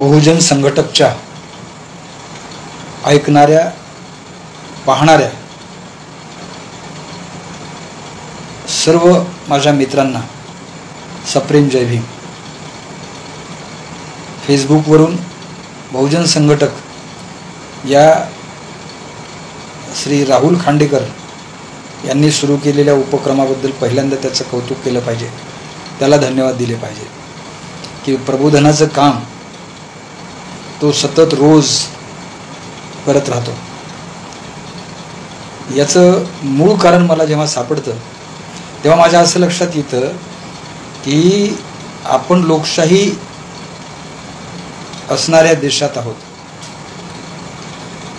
बहुजन संघटकच्या ऐकणाऱ्या पाहणाऱ्या सर्व माझ्या मित्रांना सप्रेम जय भीम। फेसबुकवरून बहुजन संघटक या श्री राहुल खांडेकर यांनी सुरू केलेल्या उपक्रमाबद्दल पहिल्यांदा त्याचं कौतुक केलं पाहिजे, त्याला धन्यवाद दिले पाहिजे की प्रबोधनाचं काम तो सतत रोज करत राहतो। याचं मूळ कारण मला जेव्हा सापडतं तेव्हा माझ्या असं लक्षात येतं की आपण लोकशाही असणाऱ्या देशात आहोत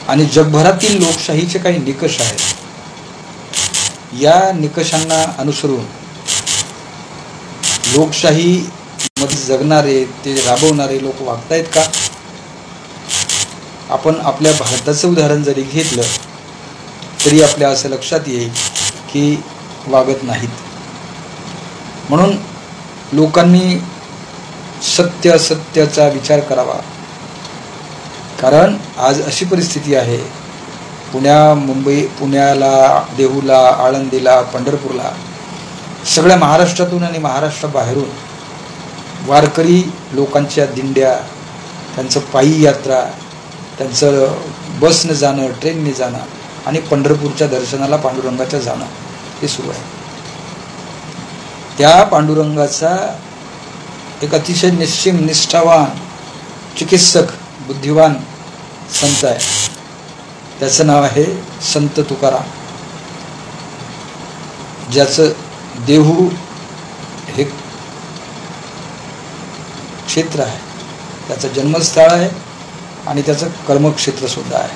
आणि जगभरातील लोकशाहीचे काही निकष आहेत। या निकषांना अनुसरून लोकशाही मध्ये जगणारे ते राबवणारे लोक वागतायत का? आपण आपल्या भारताचं उदाहरण जरी घेतलं तरी आपल्या असं लक्षात येईल की वागत नाहीत। म्हणून लोकांनी सत्य असत्याचा विचार करावा, कारण आज अशी परिस्थिती आहे, पुण्याला, देहूला, आळंदीला, पंढरपूरला, सगळ्या महाराष्ट्रातून आणि महाराष्ट्राबाहेरून वारकरी लोकांच्या दिंड्या, त्यांचं पायी यात्रा, त्यांचं बसने जाणं, ट्रेनने जाणं आणि पंढरपूरच्या दर्शनाला पांडुरंगाच्या जाणं हे सुरू आहे। त्या पांडुरंगाचा एक अतिशय निश्चिम, निष्ठावान, चिकित्सक, बुद्धिवान संत आहे, त्याचं नाव आहे संत तुकाराम, ज्याचं देहू हे क्षेत्र आहे, त्याचं जन्मस्थळ आहे आणि त्याचं कर्मक्षेत्र सुद्धा आहे।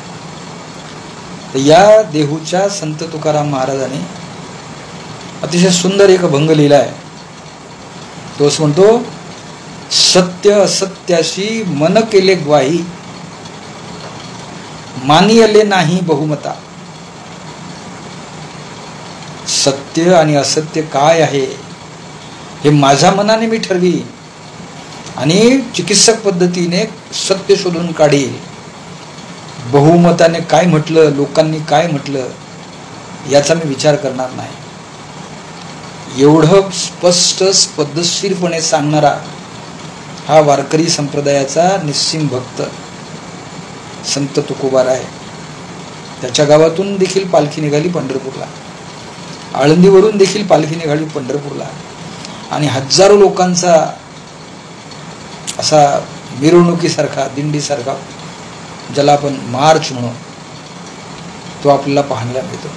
तर या देहूच्या संत तुकाराम महाराजांनी अतिशय सुंदर एक अभंग लिहिला आहे। तो असं म्हणतो, सत्य असत्याशी मन केले ग्वाही, मानियले नाही बहुमता। सत्य आणि असत्य काय आहे हे माझ्या मनाने मी ठरवी आणि चिकित्सक पद्धतीने सत्य शोधून काढेल। बहुमताने काय म्हटलं, लोकांनी काय म्हटलं याचा मी विचार करणार नाही। एवढं स्पष्ट पद्धतशीरपणे सांगणारा हा वारकरी संप्रदायाचा निस्सीम भक्त संत तुकोबार आहे। त्याच्या गावातून देखील पालखी निघाली पंढरपूरला, आळंदीवरून देखील पालखी निघाली पंढरपूरला आणि हजारो लोकांचा असा मिरवणुकीसारखा, दिंडीसारखा, ज्याला आपण मार्च म्हणू, तो आपल्याला पाहायला मिळतो।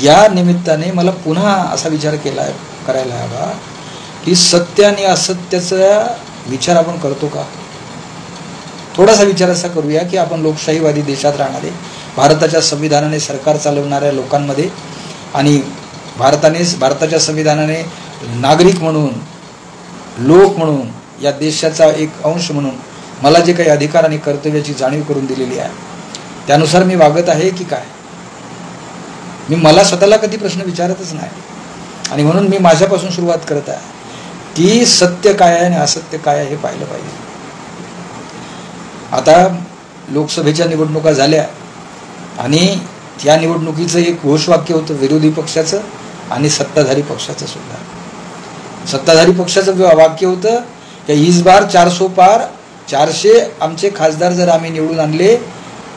या निमित्ताने मला पुन्हा असा विचार करायला हवा की सत्य आणि असत्याचा विचार आपण करतो का? थोडासा विचार असा करूया की आपण लोकशाहीवादी देशात राहणारे, भारताच्या संविधानाने सरकार चालवणाऱ्या लोकांमध्ये आणि भारताच्या संविधानाने नागरिक म्हणून, लोक म्हणून, या देशाचा एक अंश म्हणून मला जे काही अधिकार आणि कर्तव्याची जाणीव करून दिलेली आहे त्यानुसार मी वागत आहे की काय? मी मला स्वतःला कधी प्रश्न विचारतच नाही आणि म्हणून मी माझ्यापासून सुरुवात करत आहे की सत्य काय आहे आणि असत्य काय आहे हे पाहिलं पाहिजे। आता लोकसभेच्या निवडणुका झाल्या आणि या निवडणुकीचं एक घोषवाक्य होतं विरोधी पक्षाचं आणि सत्ताधारी पक्षाचं सुद्धा। सत्ताधारी पक्षाचं वाक्य होतं की इस बार 400 पार, 400 आमचे खासदार जर आम्ही निवडून आणले,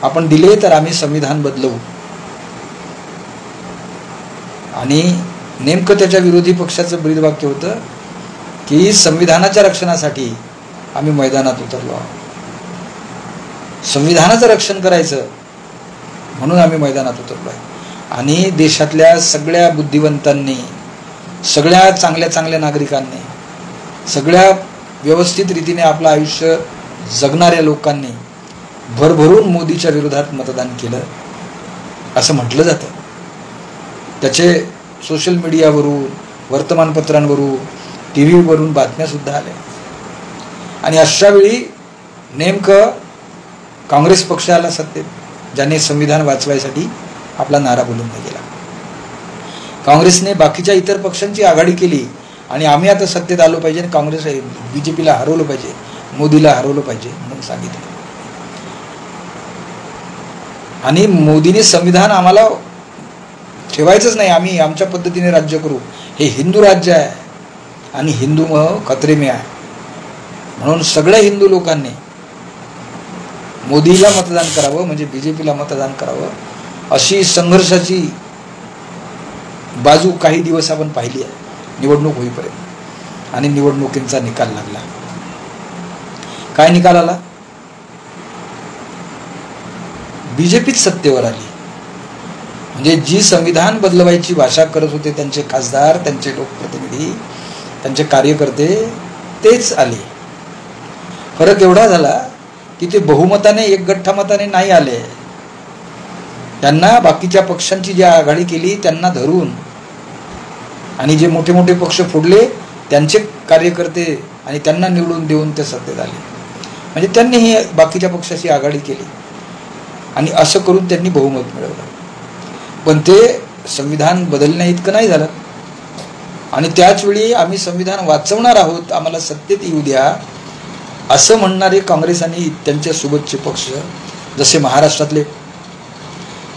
आपण दिले तर आम्ही संविधान बदलवू। आणि नेमकं त्याच्या विरोधी पक्षाचं ब्रीदवाक्य होतं की संविधानाच्या रक्षणासाठी आम्ही मैदानात उतरलो आहोत, संविधानाचं रक्षण करायचं म्हणून आम्ही मैदानात उतरलो आहे। आणि देशातल्या सगळ्या बुद्धिवंतांनी, सगळ्या चांगल्या नागरिकांनी, सगळ्या व्यवस्थित रीतीने आपलं आयुष्य जगणाऱ्या लोकांनी भरभरून मोदीच्या विरोधात मतदान केलं असं म्हटलं जातं। त्याचे सोशल मीडियावरून, वर्तमानपत्रांवरून, टी व्हीवरून बातम्या सुद्धा आल्या। आणि अशा वेळी नेमकं काँग्रेस पक्ष आला सत्तेत, ज्याने संविधान वाचवायसाठी आपला नारा बुलंद केला। काँग्रेसने बाकीच्या इतर पक्षांची आघाडी केली आणि आम्ही आता सत्तेत आलो पाहिजे आणि काँग्रेस BJPला हरवलं पाहिजे, मोदीला हरवलं पाहिजे म्हणून सांगितलं. आणि मोदीने संविधान आम्हाला ठेवायचंच नाही, आम्ही आमच्या पद्धतीने राज्य करू, हे हिंदू राज्य आहे आणि हिंदू खतरे में आहे, म्हणून सगळ्या हिंदू लोकांनी मोदीला मतदान करावं, म्हणजे BJPला मतदान करावं, अशी संघर्षाची बाजू काही दिवस आपण पाहिली आहे निवडणूक होईपर्यंत. आणि निवडणुकींचा निकाल लागला. काय निकाल आला? BJPच सत्तेवर आली. म्हणजे जी संविधान बदलवायची भाषा करत होते त्यांचे खासदार, त्यांचे लोकप्रतिनिधी, त्यांचे कार्यकर्ते, तेच आले. फरक एवढा झाला की ते बहुमताने, एक गठ्ठा मताने नाही आले. त्यांना बाकीच्या पक्षांची जी आघाडी केली त्यांना धरून आणि जे मोठे मोठे पक्ष फोडले त्यांचे कार्यकर्ते आणि त्यांना निवडून देऊन ते सत्तेत आले. म्हणजे त्यांनी ही बाकीच्या पक्षाची आघाडी केली आणि असं करून त्यांनी बहुमत मिळवलं. पण ते संविधान बदलण्या इतकं नाही झालं. आणि त्याचवेळी आम्ही संविधान वाचवणार आहोत, आम्हाला सत्तेत येऊ द्या, असं म्हणणारे काँग्रेस आणि त्यांच्या सोबतचे पक्ष, जसे महाराष्ट्रातले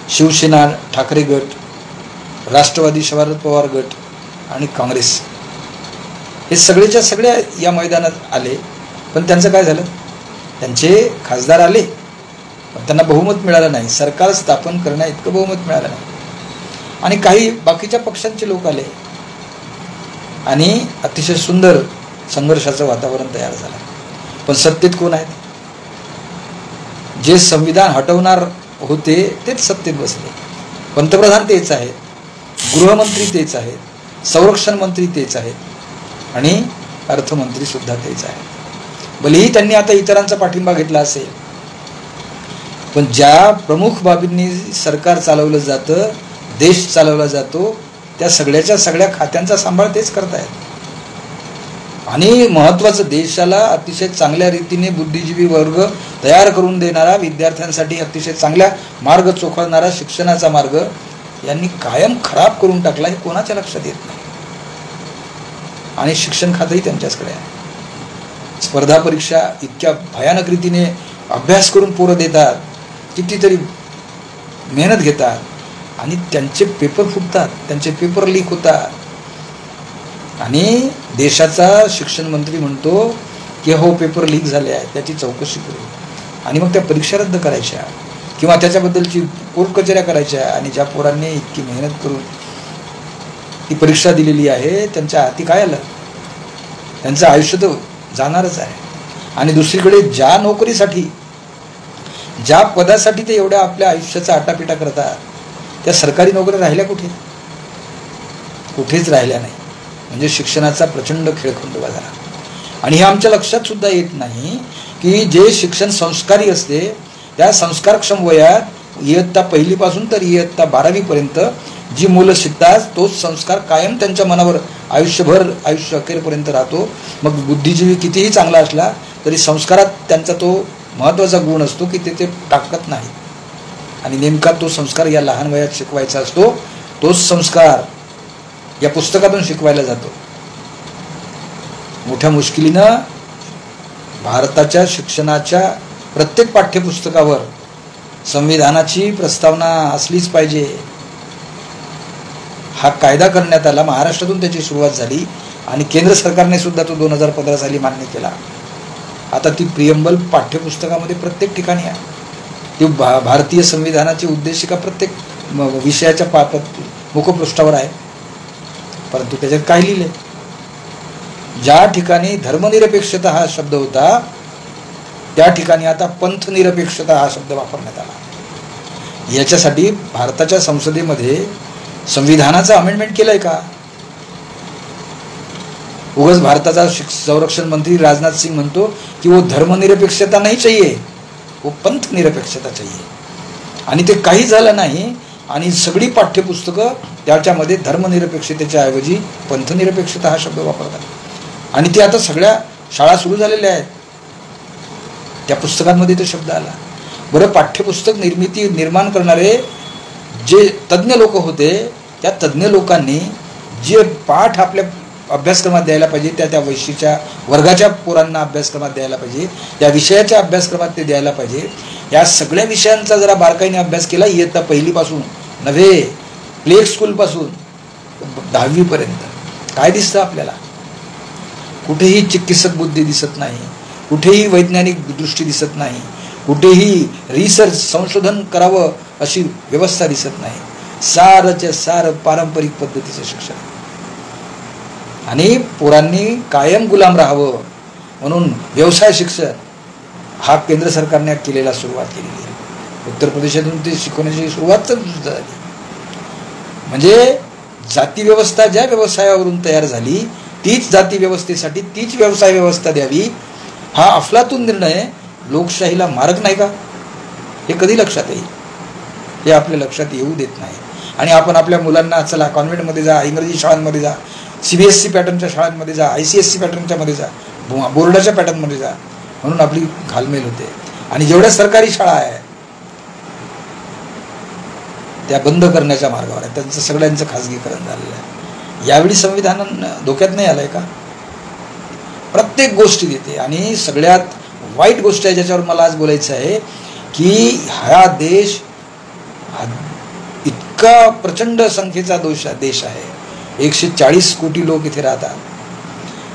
शिवसेना, ठाकरे गट, राष्ट्रवादी शरद पवार गट आणि काँग्रेस, हे सगळेच्या सगळ्या या मैदानात आले. पण त्यांचं काय झालं? त्यांचे खासदार आले पण त्यांना बहुमत मिळालं नाही, सरकार स्थापन करण्या इतकं बहुमत मिळालं नाही. आणि काही बाकीच्या पक्षांचे लोक आले आणि अतिशय सुंदर संघर्षाचं वातावरण तयार झालं. पण सत्तेत कोण आहेत? जे संविधान हटवणार होते तेच सत्तेत बसले. पंतप्रधान तेच आहेत, गृहमंत्री तेच आहेत, संरक्षण मंत्री तेच आहेत आणि अर्थमंत्री सुद्धा तेच आहेत. भलेही त्यांनी आता इतरांचा पाठिंबा घेतला असेल, पण ज्या प्रमुख बाबींनी सरकार चालवलं जातं, देश चालवला जातो, त्या सगळ्याच्या सगळ्या खात्यांचा सांभाळ तेच करतायत. आणि महत्त्वाचं, देशाला अतिशय चांगल्या रीतीने बुद्धिजीवी वर्ग तयार करून देणारा, विद्यार्थ्यांसाठी अतिशय चांगल्या मार्ग चोखळणारा शिक्षणाचा मार्ग यांनी कायम खराब करून टाकला, हे कोणाच्या लक्षात येत नाही. आणि शिक्षण खातंही त्यांच्याचकडे आहे. स्पर्धा परीक्षा इतक्या भयानक रीतीने अभ्यास करून पोरं देतात, कितीतरी मेहनत घेतात आणि त्यांचे पेपर फुटतात, त्यांचे पेपर लीक होतात. आणि देशाचा शिक्षण मंत्री म्हणतो की हो पेपर लीक झाले आहेत, त्याची चौकशी करू, आणि मग त्या परीक्षा रद्द करायच्या किंवा त्याच्याबद्दलची कोर्ट कचऱ्या करायच्या. आणि ज्या पोरांनी इतकी मेहनत करून ती परीक्षा दिलेली आहे त्यांच्या हाती काय आलं? त्यांचं आयुष्य तर जाणारच आहे. आणि दुसरीकडे ज्या नोकरीसाठी, ज्या पदासाठी ते एवढ्या आपल्या आयुष्याचा आटापिटा करतात, त्या सरकारी नोकऱ्या राहिल्या कुठे? कुठेच राहिल्या नाही. म्हणजे शिक्षणाचा प्रचंड खेळखंडोबा झाला. आणि हे आमच्या लक्षात सुद्धा येत नाही की जे शिक्षण संस्कारी असते, त्या संस्कारक्षम वयात इयत्ता पहिलीपासून तर इयत्ता 12वीपर्यंत जी मुलं शिकतात, तोच संस्कार कायम त्यांच्या मनावर आयुष्यभर, आयुष्य अखेरपर्यंत राहतो. मग बुद्धिजीवी कितीही चांगला असला तरी संस्कारात त्यांचा तो महत्त्वाचा गुण असतो की ते टाकत नाही. आणि नेमका तो संस्कार या लहान वयात शिकवायचा असतो. तोच संस्कार या पुस्तकातून शिकवायला जातो. मोठ्या मुश्किलीनं भारताच्या शिक्षणाच्या प्रत्येक पाठ्यपुस्तकावर संविधानाची प्रस्तावना असलीच पाहिजे, हा कायदा करण्यात आला. महाराष्ट्रातून त्याची सुरुवात झाली आणि केंद्र सरकारने सुद्धा तो 2015 साली मान्य केला. आता ती प्रियंबल पाठ्यपुस्तकामध्ये प्रत्येक ठिकाणी आहे. ती भारतीय संविधानाची उद्देशिका प्रत्येक विषयाच्या मुखपृष्ठावर आहे. परंतु त्याच्यात काय लिहिले? ज्या ठिकाणी धर्मनिरपेक्षता हा शब्द होता, त्या ठिकाणी आता पंथनिरपेक्षता हा शब्द वापरण्यात आला. याच्यासाठी भारताच्या संसदेमध्ये संविधानाचं अमेंडमेंट केलंय का? उगाच भारताचा संरक्षण मंत्री राजनाथ सिंह म्हणतो की वो धर्मनिरपेक्षता नहीं चाहिए, वो पंथनिरपेक्षता चाहिए. आणि ते काही झालं नाही. आणि सगळी पाठ्यपुस्तकं त्याच्यामध्ये धर्मनिरपेक्षतेच्या ऐवजी पंथनिरपेक्षता हा शब्द वापरतात. आणि ते आता सगळ्या शाळा सुरू झालेल्या आहेत, त्या पुस्तकांमध्ये तो शब्द आला. बरं, पाठ्यपुस्तक निर्माण करणारे जे तज्ज्ञ लोक होते, त्या तज्ज्ञ लोकांनी जे पाठ आपल्या अभ्यासक्रमात द्यायला पाहिजे, त्या वैशिष्ट्या वर्गाच्या पोरांना अभ्यासक्रमात द्यायला पाहिजे, त्या विषयाच्या अभ्यासक्रमात ते द्यायला पाहिजे. या सगळ्या विषयांचा जरा बारकाईने अभ्यास केला इयत्ता पहिलीपासून नव्हे, प्ले स्कूलपासून 10वीपर्यंत, काय दिसतं आपल्याला? कुठेही चिकित्सक बुद्धी दिसत नाही, कुठेही वैज्ञानिक दृष्टी दिसत नाही, कुठेही रिसर्च संशोधन करावं अशी व्यवस्था दिसत नाही. सारच्या सार पारंपरिक पद्धतीचं शिक्षण आणि पोरांनी कायम गुलाम राहावं म्हणून व्यवसाय शिक्षण हा केंद्र सरकारने केलेला सुरुवात केलेली आहे. उत्तर प्रदेशातून ते शिकवण्याची सुरुवात झाली. म्हणजे जाती व्यवस्था ज्या व्यवसायावरून तयार झाली तीच जाती व्यवस्थेसाठी तीच व्यवसाय व्यवस्था द्यावी, हा अफलातून निर्णय लोकशाहीला मारक नाही का? हे कधी लक्षात येईल? हे आपल्या लक्षात येऊ देत नाही. आणि आपण आपल्या मुलांना चला कॉन्व्हेंटमध्ये जा, इंग्रजी शाळांमध्ये जा, CBSE पॅटर्नच्या शाळांमध्ये जा, ICSE पॅटर्नच्या मध्ये जा, बोर्डाच्या पॅटर्नमध्ये जा म्हणून आपली घालमेल होते. आणि जेवढ्या सरकारी शाळा आहे त्या बंद करण्याच्या मार्गावर आहे, त्यांचं सगळ्यांचं खाजगीकरण झालेलं आहे. यावेळी संविधान धोक्यात नाही आलंय का? प्रत्येक गोष्टी देते. आणि सगळ्यात वाईट गोष्ट आहे ज्याच्यावर मला आज बोलायचं आहे की हा देश इतका प्रचंड संख्येचा देश आहे. 140 कोटी लोक इथे राहतात.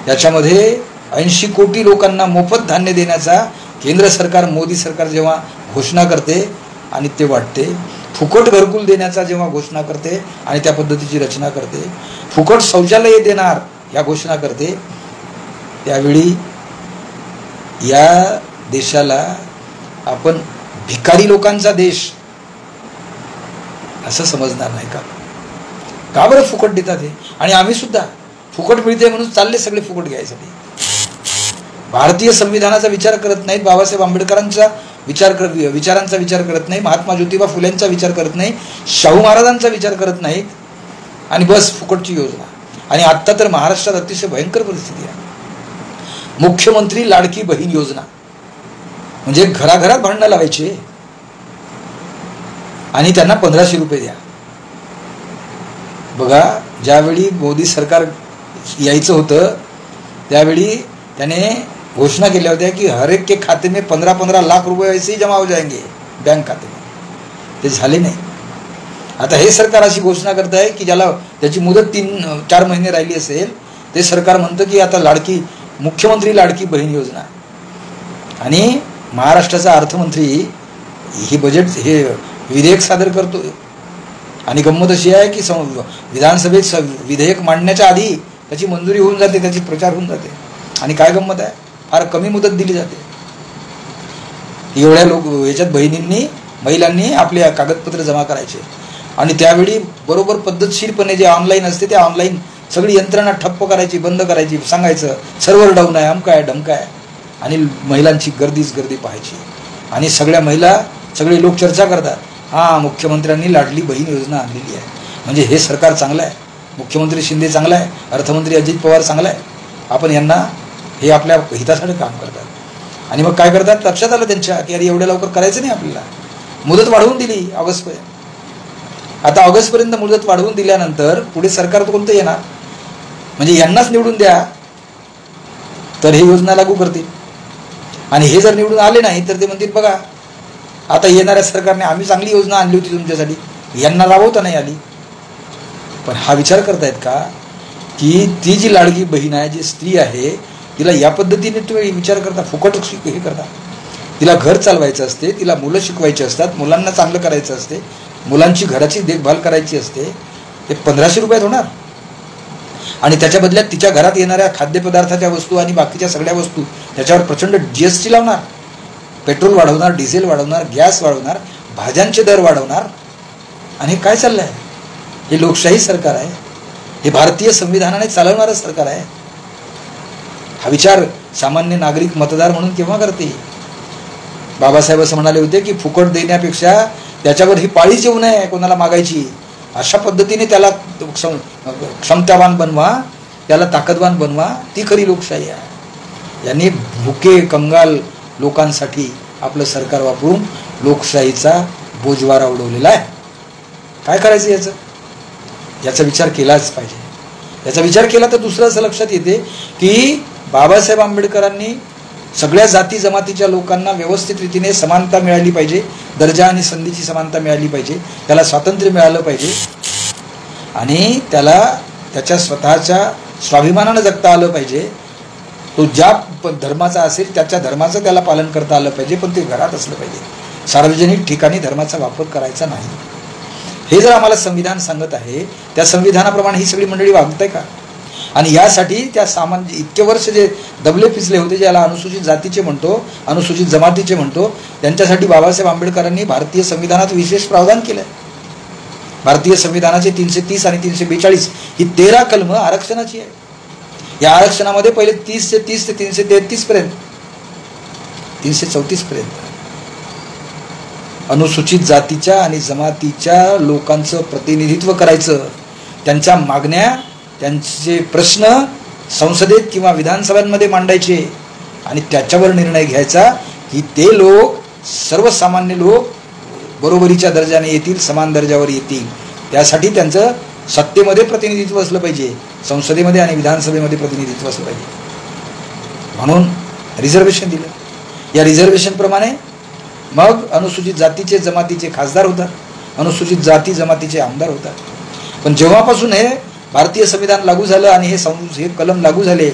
याच्यामध्ये 80 कोटी लोकांना मोफत धान्य देण्याचा केंद्र सरकार, मोदी सरकार जेव्हा घोषणा करते आणि ते वाटते, फुकट घरकुल देण्याचा जेव्हा घोषणा करते आणि त्या पद्धतीची रचना करते, फुकट शौचालय देणार या घोषणा करते, त्यावेळी या देशाला आपण भिकारी लोकांचा देश असं समजणार नाही का? का बरं फुकट देतात हे? आणि आम्ही सुद्धा फुकट मिळते म्हणून चालले सगळे फुकट घ्यायसाठी. भारतीय संविधानाचा विचार करत नाहीत, बाबासाहेब आंबेडकरांचा विचारांचा विचार करत नाही, महात्मा ज्योतिबा फुलेंचा विचार करत नाही, शाहू महाराजांचा विचार करत नाहीत, आणि बस फुकटची योजना. आणि आत्ता तर महाराष्ट्रात अतिशय भयंकर परिस्थिती आहे. मुख्यमंत्री लाडकी बहीण योजना म्हणजे घराघरात भांडणं लावायचे आणि त्यांना 1500 रुपये द्या. बघा, ज्यावेळी मोदी सरकार यायचं होतं त्यावेळी त्याने घोषणा केल्या होत्या की हर एक के खाते में 15-15 लाख रुपये ऐसे ही जमा हो जाएंगे बँक खाते में. ते झाले नाही. आता हे सरकार अशी घोषणा करत आहे की ज्याला त्याची मुदत 3-4 महिने राहिली असेल ते सरकार म्हणतं की आता मुख्यमंत्री लाडकी बहीण योजना. आणि महाराष्ट्राचा अर्थमंत्री हे विधेयक सादर करतो. आणि गंमत अशी आहे की विधानसभेत विधेयक मांडण्याच्या आधी त्याची मंजुरी होऊन जाते, त्याची प्रचार होऊन जाते. आणि काय गंमत आहे, फार कमी मुदत दिली जाते. एवढ्या याच्यात महिलांनी आपले कागदपत्र जमा करायचे आणि त्यावेळी बरोबर पद्धतशीरपणे जे ऑनलाईन असते त्या ऑनलाईन सगळी यंत्रणा ठप्प करायची, बंद करायची, सांगायचं सर्व्हर डाऊन आहे, अमका आहे, ढमका आहे. आणि महिलांची गर्दीच गर्दी पाहायची. आणि सगळे लोक चर्चा करतात, हां मुख्यमंत्र्यांनी लाडली बहीण योजना आणलेली आहे, म्हणजे हे सरकार चांगलं आहे, मुख्यमंत्री शिंदे चांगला आहे, अर्थमंत्री अजित पवार चांगला आहे, आपण यांना हे आपल्या हितासाठी काम करतात. आणि मग काय करतात, लक्षात आलं त्यांच्या की अरे एवढ्या लवकर करायचं नाही, आपल्याला मुदत वाढवून दिली ऑगस्टपर्यंत. आता ऑगस्टपर्यंत मुदत वाढवून दिल्यानंतर पुढे सरकार कोणतं येणार, म्हणजे यांनाच निवडून द्या तर हे योजना लागू करतील. आणि हे जर निवडून आले नाही तर ते म्हणतील बघा आता येणाऱ्या सरकारने आम्ही चांगली योजना आणली होती तुमच्यासाठी, यांना राबवता नाही आली. पण हा विचार करतायत का की ती जी लाडकी बहीण आहे, जी स्त्री आहे, तिला या पद्धतीने तुम्ही विचार करता, फुकट हे करता. तिला घर चालवायचं असते, तिला मुलं शिकवायची असतात, मुलांना चांगलं करायचं असते, मुलांची घराची देखभाल करायची असते, ते 1500 रुपयात होणार. आणि त्याच्या बदल्यात तिच्या घरात येणाऱ्या खाद्यपदार्थाच्या वस्तू आणि बाकीच्या सगळ्या वस्तू त्याच्यावर प्रचंड GST लावणार, पेट्रोल वाढवणार, डिझेल वाढवणार, गॅस वाढवणार, भाज्यांचे दर वाढवणार. आणि काय चाललं आहे? हे लोकशाही सरकार आहे, हे भारतीय संविधानाने चालवणारं सरकार आहे. हा विचार सामान्य नागरिक मतदार म्हणून केव्हा करते? बाबासाहेब असं म्हणाले होते की फुकट देण्यापेक्षा त्याच्यावर ही पाळीच येऊ नये कोणाला मागायची, अशा पद्धतीने त्याला क्षमतावान बनवा, त्याला ताकदवान बनवा, ती खरी लोकशाही आहे. यांनी भुके कंगाल लोकांसाठी आपलं सरकार वापरून लोकशाहीचा बोजवारा उडवलेला आहे. काय करायचं याचा विचार केलाच पाहिजे. याचा विचार केला तर दुसरं असं लक्षात येते की बाबासाहेब आंबेडकरांनी सगळ्या जाती जमातीच्या लोकांना व्यवस्थित रीतीने समानता मिळाली पाहिजे, दर्जा आणि संधीची समानता मिळाली पाहिजे, त्याला स्वातंत्र्य मिळालं पाहिजे आणि त्याला त्याच्या स्वतःच्या स्वाभिमानानं जगता आलं पाहिजे. तो ज्या धर्माचा असेल त्याच्या धर्माचं त्याला पालन करता आलं पाहिजे, पण ते घरात असलं पाहिजे. सार्वजनिक ठिकाणी धर्माचा वापर करायचा नाही. हे जर आम्हाला संविधान सांगत आहे, त्या संविधानाप्रमाणे ही सगळी मंडळी वागत आहे का? आणि यासाठी त्या सामान्य इतके वर्ष जे दबले पिचले होते, ज्याला अनुसूचित जातीचे म्हणतो, अनुसूचित जमातीचे म्हणतो, त्यांच्यासाठी बाबासाहेब आंबेडकरांनी भारतीय संविधानात विशेष प्रावधान केलं. भारतीय संविधानाचे 330 आणि 342 ही 13 कलमं आरक्षणाची आहे. या आरक्षणामध्ये पहिले 30 ते 333 पर्यंत, 334 पर्यंत अनुसूचित जातीच्या आणि जमातीच्या लोकांचं प्रतिनिधित्व करायचं, त्यांच्या मागण्या, त्यांचे प्रश्न संसदेत किंवा विधानसभांमध्ये मांडायचे आणि त्याच्यावर निर्णय घ्यायचा की ते लोक, सर्वसामान्य लोक बरोबरीच्या दर्जाने येतील, समान दर्जावर येतील. त्यासाठी त्यांचं सत्तेमध्ये प्रतिनिधित्व असलं पाहिजे, संसदेमध्ये आणि विधानसभेमध्ये प्रतिनिधित्व असलं पाहिजे. म्हणून रिझर्वेशन दिलं. या रिझर्वेशनप्रमाणे मग अनुसूचित जातीचे जमातीचे खासदार होतात, अनुसूचित जाती जमातीचे आमदार होतात. पण जेव्हापासून हे भारतीय संविधान लागू झालं आणि हे कलम लागू झाले,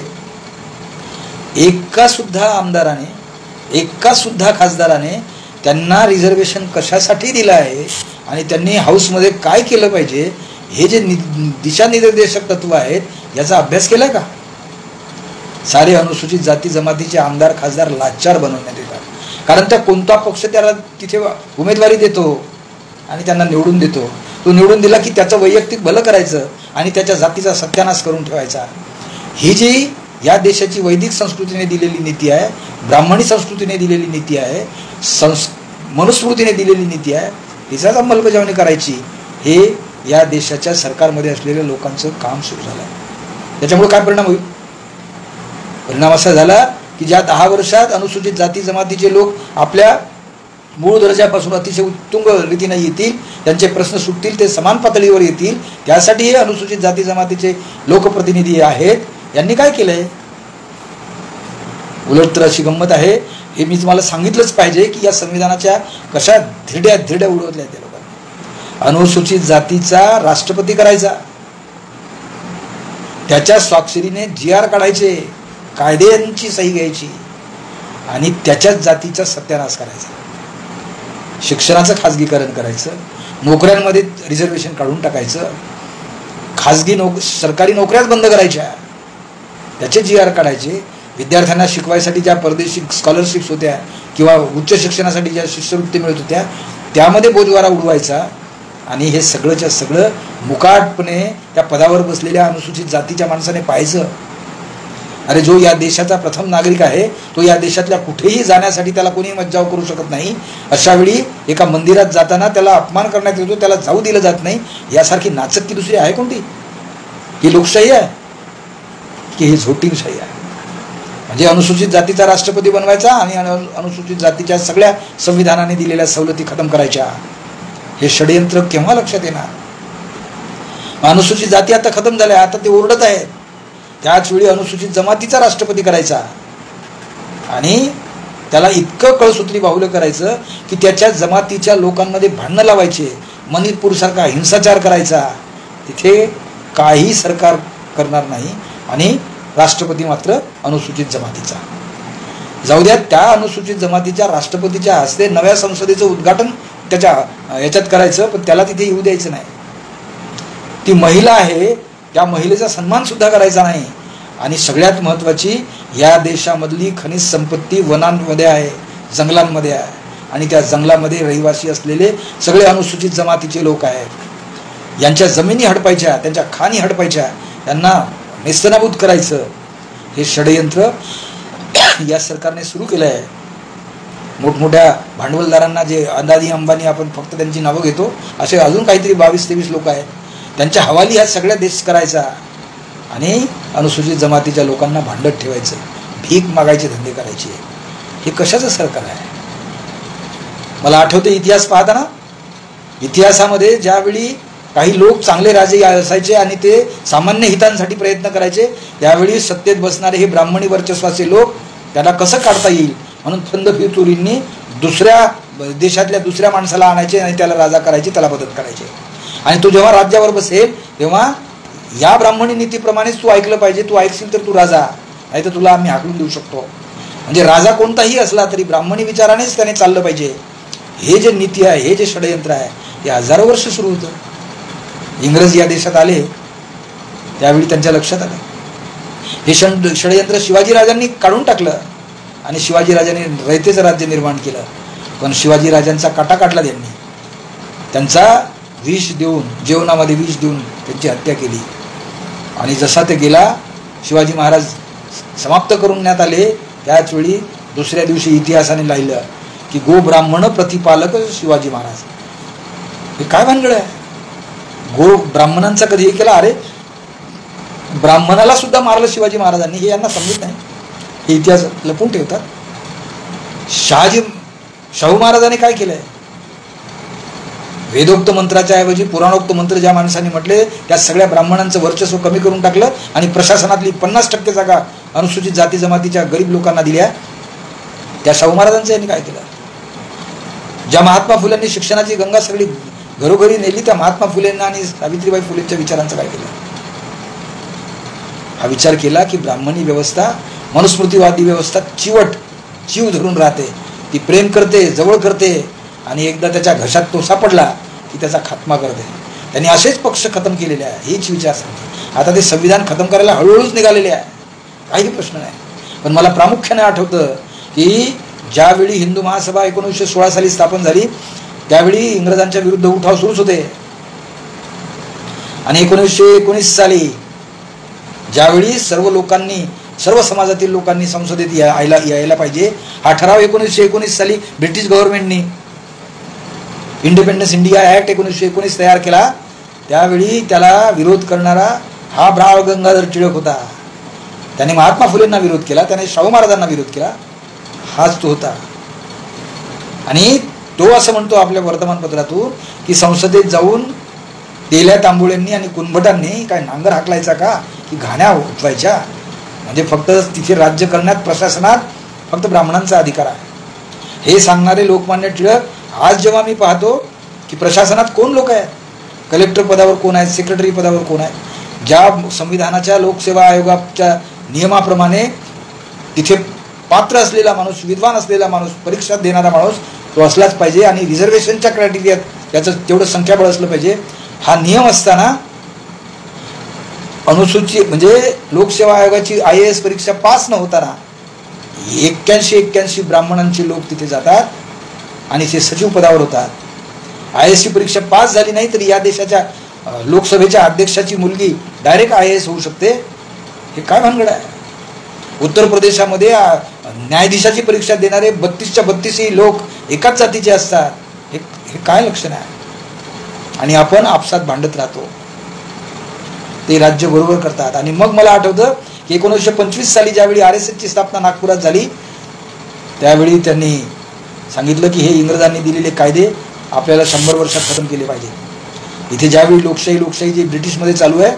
एका सुद्धा आमदाराने, एका सुद्धा खासदाराने त्यांना रिझर्वेशन कशासाठी दिलं आहे आणि त्यांनी हाऊसमध्ये काय केलं पाहिजे, हे जे दिशानिर्देशक तत्व आहेत याचा अभ्यास केला का? सारे अनुसूचित जाती जमातीचे आमदार खासदार लाचार बनवण्यात येतात. कारण त्या कोणता पक्ष त्याला तिथे उमेदवारी देतो आणि त्यांना निवडून देतो, तो निवडून दिला की त्याचं वैयक्तिक भलं करायचं आणि त्याच्या जातीचा सत्यानाश करून ठेवायचा. ही जी या देशाची वैदिक संस्कृतीने दिलेली नीती आहे, ब्राह्मणी संस्कृतीने दिलेली नीती आहे, मनुस्मृतीने दिलेली नीती आहे, तिचाच अंमलबजावणी करायची. हे या देशाच्या सरकारमध्ये असलेल्या लोकांचं काम सुरू झालं आहे. त्याच्यामुळे काय परिणाम होईल? परिणाम असा झाला की ज्या 10 वर्षात अनुसूचित जाती जमातीचे लोक आपल्या मूळ दर्जापासून अतिशय उत्तुंग रीतीने येतील, त्यांचे प्रश्न सुटतील, ते समान पातळीवर येतील, त्यासाठी हे अनुसूचित जाती जमातीचे लोकप्रतिनिधी आहेत. यांनी काय केलंय? उलट तर अशी गंमत आहे, हे मी तुम्हाला सांगितलंच पाहिजे की या संविधानाच्या कशा धिरड्या उडवल्या त्या लोकांनी. अनुसूचित जातीचा राष्ट्रपती करायचा, त्याच्या स्वाक्षरीने GR काढायचे, कायद्यांची सही घ्यायची आणि त्याच्याच जातीचा सत्यानाश करायचा. शिक्षणाचं खाजगीकरण करायचं, नोकऱ्यांमध्ये रिझर्वेशन काढून टाकायचं, सरकारी नोकऱ्याच बंद करायच्या, त्याचे GR काढायचे. विद्यार्थ्यांना शिकवायसाठी ज्या परदेशी स्कॉलरशिप्स होत्या किंवा उच्च शिक्षणासाठी ज्या शिष्यवृत्ती मिळत होत्या त्यामध्ये बोजवारा उडवायचा. आणि हे सगळंच्या सगळं मुकाटपणे त्या पदावर बसलेल्या अनुसूचित जातीच्या माणसाने पाहायचं. अरे जो या देशाचा प्रथम नागरिक आहे, तो या देशातल्या कुठेही जाण्यासाठी त्याला कोणी मज्जाव करू शकत नाही. अशा वेळी एका मंदिरात जाताना त्याला अपमान करण्यात येतो, त्याला जाऊ दिलं जात नाही. यासारखी नाचक्की दुसरी आहे कोणती? ही लोकशाही आहे की ही झोटिंगशाही आहे? म्हणजे अनुसूचित जातीचा राष्ट्रपती बनवायचा आणि अनुसूचित जातीच्या सगळ्या संविधानाने दिलेल्या सवलती खतम करायच्या. हे षडयंत्र केव्हा लक्षात येणार? अनुसूचित जाती आता खतम झाल्या, आता ते ओरडत आहेत. त्याच वेळी अनुसूचित जमातीचा राष्ट्रपती करायचा आणि त्याला इतकं कळसूत्री बाहुलं करायचं की त्याच्या जमातीच्या लोकांमध्ये भांडणं लावायचे, मणिपूरसारखा हिंसाचार करायचा. तिथे काही सरकार करणार नाही आणि राष्ट्रपती मात्र अनुसूचित जमातीचा. जाऊ द्या, त्या अनुसूचित जमातीच्या राष्ट्रपतीच्या हस्ते नव्या संसदेचं उद्घाटन त्याच्या याच्यात करायचं, पण त्याला तिथे येऊ द्यायचं नाही. ती महिला आहे, त्या महिलेचा सन्मान सुद्धा करायचा नाही. आणि सगळ्यात महत्त्वाची, या देशामधली खनिज संपत्ती वनांमध्ये आहे, जंगलांमध्ये आहे आणि त्या जंगलामध्ये रहिवासी असलेले सगळे अनुसूचित जमातीचे लोक आहेत. यांच्या जमिनी हडपायच्या, त्यांच्या खाणी हडपायच्या, त्यांना नेस्तनाबूत करायचं. हे षडयंत्र या सरकारने सुरू केलं आहे. मोठमोठ्या भांडवलदारांना, जे अदानी अंबानी आपण फक्त त्यांची नावं घेतो, असे अजून काहीतरी 22-23 लोक आहेत, त्यांच्या हवाली ह्या सगळ्या देश करायचा आणि अनुसूचित जमातीच्या लोकांना भांडत ठेवायचं, भीक मागायचे धंदे करायचे. हे कशाचं सरकार आहे? मला आठवते इतिहास पाहताना, इतिहासामध्ये ज्यावेळी काही लोक चांगले राजे असायचे आणि ते सामान्य हितांसाठी प्रयत्न करायचे. त्यावेळी सत्तेत बसणारे हे ब्राह्मणी वर्चस्वाचे लोक त्याला कसं काढता येईल म्हणून थंड फिरतुरींनी दुसऱ्या देशातल्या दुसऱ्या माणसाला आणायचे आणि त्याला राजा करायचे, त्याला मदत करायचे. आणि तो जेव्हा राज्यावर बसेल तेव्हा या ब्राह्मणी नीतीप्रमाणेच तू ऐकलं पाहिजे. तू ऐकशील तर तू राजा, नाही तर तुला आम्ही हाकलून देऊ शकतो. म्हणजे राजा कोणताही असला तरी ब्राह्मणी विचारानेच त्याने चाललं पाहिजे. हे जे नीती आहे, हे जे षडयंत्र आहे, हे हजारो वर्ष सुरू होतं. इंग्रज या देशात आले त्यावेळी त्यांच्या लक्षात आलं हे षडयंत्र शिवाजी राजांनी काढून टाकलं आणि शिवाजी राजांनी रयतेचं राज्य निर्माण केलं. पण शिवाजी राजांचा काटा काढला त्यांनी, त्यांचा विष देऊन, जेवणामध्ये विष देऊन त्यांची हत्या केली. आणि जसा ते गेला, शिवाजी महाराज समाप्त करण्यात आले, त्याचवेळी दुसऱ्या दिवशी इतिहासाने लिहिलं की गो ब्राह्मण प्रतिपालक शिवाजी महाराज. हे काय भानगड आहे? गो ब्राह्मणांचा कधी हे केला? अरे ब्राह्मणाला सुद्धा मारलं शिवाजी महाराजांनी, हे यांना समजत नाही. हे इतिहास लपून ठेवतात. शाहू महाराजांनी काय केलंय? वेदोक्त मंत्राच्या ऐवजी पुराणोक्त मंत्र ज्या माणसांनी म्हटले त्या सगळ्या ब्राह्मणांचं वर्चस्व कमी करून टाकलं आणि प्रशासनातली 50% जागा अनुसूचित जाती जमातीच्या गरीब लोकांना दिल्या. त्या शाहू महाराजांचं यांनी काय केलं? ज्या महात्मा फुलेंनी शिक्षणाची गंगा सगळी घरोघरी नेली, त्या महात्मा फुलेंना आणि सावित्रीबाई फुलेंच्या विचारांचं काय केलं? हा विचार केला की ब्राह्मणी व्यवस्था, मनुस्मृतीवादी व्यवस्था जीव धरून राहते, ती प्रेम करते, जवळ करते आणि एकदा त्याच्या घशात तो सापडला की त्याचा खात्मा करते. त्यांनी असेच पक्ष खतम केलेले आहे. हीच विचारसरणी. आता ते संविधान खतम करायला हळूहळूच निघालेले आहे, काही प्रश्न नाही. पण मला प्रामुख्याने आठवतं की ज्यावेळी हिंदू महासभा 1916 साली स्थापन झाली त्यावेळी इंग्रजांच्या विरुद्ध उठाव सुरूच होते. आणि 1919 साली ज्यावेळी सर्व समाजातील लोकांनी संसदेत यायला पाहिजे, हा ठराव 1919 साली ब्रिटिश गव्हर्नमेंटनी इंडिपेंडन्स इंडिया ॲक्ट 1919 तयार केला. त्यावेळी त्याला विरोध करणारा हा बाळ गंगाधर टिळक होता. त्याने महात्मा फुलेंना विरोध केला, त्याने शाहू महाराजांना विरोध केला, हाच तो होता. आणि तो असं म्हणतो आपल्या वर्तमानपत्रातून की संसदेत जाऊन तेल्या तांबोळ्यांनी आणि कुंभटांनी काय नांगर हाकलायचा का की घाण्या उठवायच्या? म्हणजे फक्त तिथे राज्य करण्यात प्रशासनात फक्त ब्राह्मणांचा अधिकार आहे. हे सांगणारे लोकमान्य टिळक आज जेव्हा मी पाहतो की प्रशासनात कोण लोक आहेत, कलेक्टर पदावर कोण आहेत, सेक्रेटरी पदावर कोण आहे, ज्या संविधानाच्या लोकसेवा आयोगाच्या नियमाप्रमाणे तिथे पात्र असलेला माणूस, विद्वान असलेला माणूस, परीक्षा देणारा माणूस तो असलाच पाहिजे आणि रिझर्वेशनच्या क्रायटेरियात त्याचं तेवढं संख्याबळ असलं पाहिजे. हा नियम असताना अनुसूचित म्हणजे लोकसेवा आयोगाची IAS परीक्षा पास न होताना 81 ब्राह्मणांचे लोक तिथे जातात आणि ते सचिव पदावर होतात. IAS परीक्षा पास झाली नाही तरी या देशाच्या लोकसभेच्या अध्यक्षाची मुलगी डायरेक्ट IAS होऊ शकते. हे काय भानगड आहे? उत्तर प्रदेशामध्ये न्यायाधीशाची परीक्षा देणारे 32च्या 32 लोक एकाच जातीचे असतात. हे काय लक्षण आहे? आणि आपण आपसात भांडत राहतो. ते राज्य बरोबर करतात. आणि मग मला आठवतं की 1925 साली ज्यावेळी RSSची स्थापना नागपुरात झाली त्यावेळी त्यांनी सांगितलं की हे इंग्रजांनी दिलेले कायदे आपल्याला 100 वर्षात खतम केले पाहिजे. इथे ज्यावेळी लोकशाही जी ब्रिटिशमध्ये चालू आहे